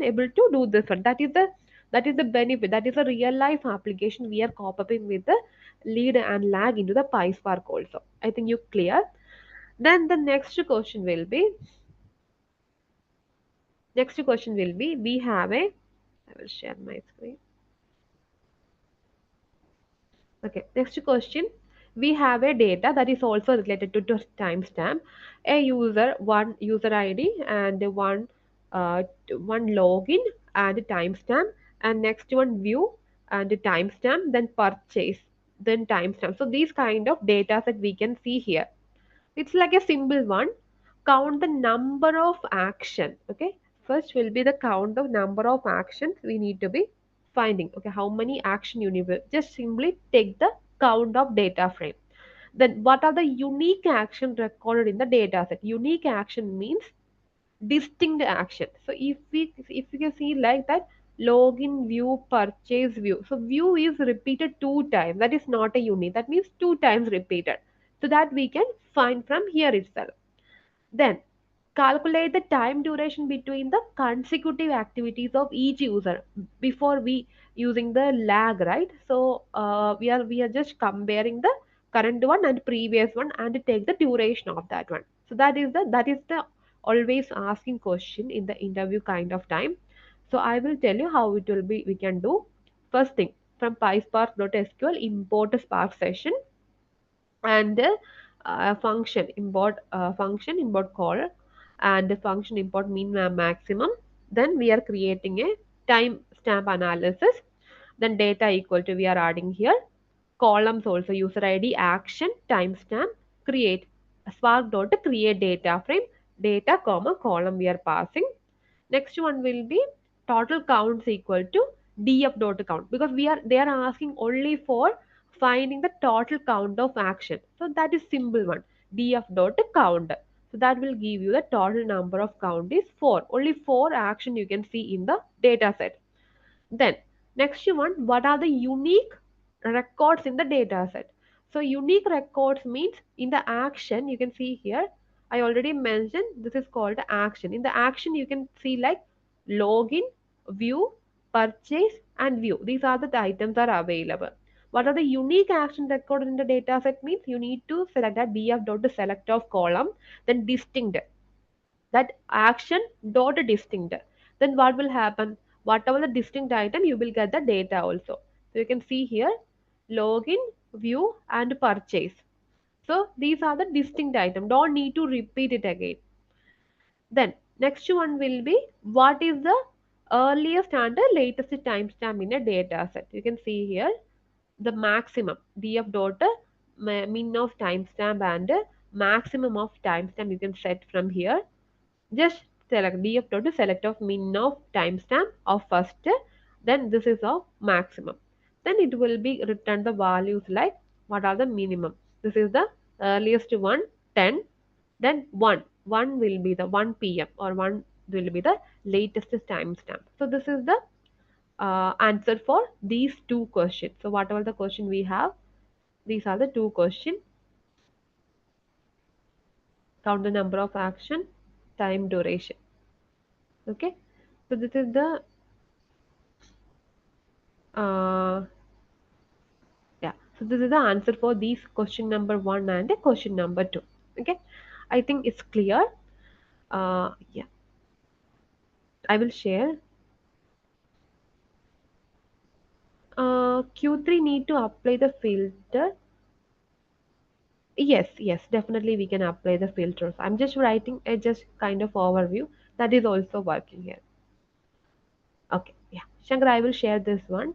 able to do this one. That is the benefit. That is a real life application we are copying with the lead and lag into the Pyspark also. I think you clear. Then the next question will be we have a I will share my screen. Okay, next question. We have a data that is also related to timestamp. A user, one user ID and one login and timestamp, and next one view and timestamp, then purchase, then timestamp. So these kind of data that we can see here. It's like a simple one. Count the number of action. Okay. First will be the count of number of actions we need to be finding. Okay. How many action you need? Just simply take the count of data frame. Then what are the unique action recorded in the data set? Unique action means distinct action. So if we can see like that, login, view, purchase, view. So view is repeated two times. That is not a unique. That means two times repeated. So that we can find from here itself. Then calculate the time duration between the consecutive activities of each user before we using the lag, right? So we are just comparing the current one and previous one and take the duration of that one. So that is the always asking question in the interview kind of time. So I will tell you how it will be we can do. First thing, from PySpark.sql import a Spark session and function import call and the function import maximum. Then we are creating a time stamp analysis. Then data equal to we are adding here columns also, user ID, action, timestamp, create spark dot create data frame, data comma column we are passing. Next one will be total counts equal to df dot count, because they are asking only for finding the total count of action. So that is simple one, df dot count. So that will give you the total number of count is 4. Only 4 action you can see in the data set. Then next one, what are the unique records in the data set? So unique records means in the action you can see here. I already mentioned this is called action. In the action you can see like login, view, purchase and view. These are the items are available. What are the unique action recorded in the data set means you need to select that df dot select of column, then distinct, that action dot distinct. Then what will happen? Whatever the distinct item, you will get the data also. So you can see here login, view and purchase. So these are the distinct item. Don't need to repeat it again. Then next one will be what is the earliest and the latest timestamp in a data set. You can see here the maximum df dot min of timestamp and maximum of timestamp you can set from here. Just select df dot select of min of timestamp of first, then this is of maximum. Then it will be return the values like what are the minimum. This is the earliest one, 10, then 1. 1 will be the 1 p.m. or 1 will be the latest timestamp. So this is the answer for these two questions. So whatever the question we have, these are the two questions. Count the number of action, time duration. Okay. So this is the uh, yeah. So this is the answer for these question number one and question number two. Okay. I think it's clear. Yeah. I will share. Q3 need to apply the filter. Yes, yes, definitely we can apply the filters. I'm just writing a just kind of overview that is also working here. Okay, yeah. Shankar, I will share this one.